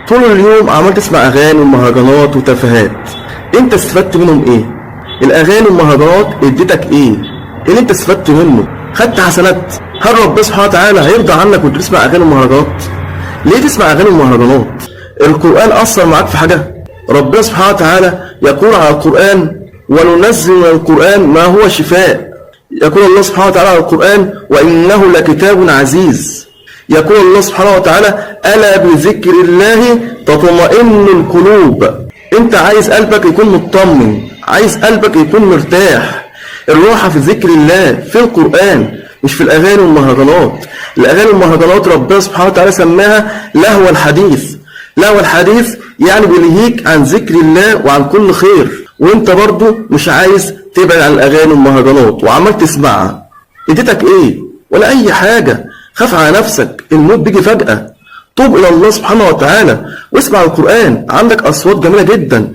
طول اليوم عمال تسمع اغاني ومهرجانات وتفاهات، انت استفدت منهم ايه؟ الاغاني والمهرجانات اديتك ايه؟ ايه اللي انت استفدت منه؟ خدت حسنات؟ هل ربنا سبحانه وتعالى هيرضى عنك وانت تسمع اغاني ومهرجانات؟ ليه تسمع اغاني ومهرجانات؟ القرآن اثر معاك في حاجة؟ ربنا سبحانه وتعالى يقول على القرآن: وننزل من القرآن ما هو شفاء. يقول الله سبحانه وتعالى على القرآن: وإنه لكتاب عزيز. يقول الله سبحانه وتعالى: ألا بذكر الله تطمئن القلوب. انت عايز قلبك يكون مطمن، عايز قلبك يكون مرتاح. الراحة في ذكر الله في القرآن، مش في الأغاني والمهرجانات. الأغاني والمهرجانات ربنا سبحانه وتعالى سماها لهو الحديث. لهو الحديث يعني بيلهيك عن ذكر الله وعن كل خير، وانت برضو مش عايز تبعد عن الأغاني والمهرجانات وعمال تسمعها. اديتك ايه؟ ولا أي حاجة. خاف على نفسك، الموت بيجي فجأة. توب إلى الله سبحانه وتعالى واسمع القرآن. عندك أصوات جميلة جدا،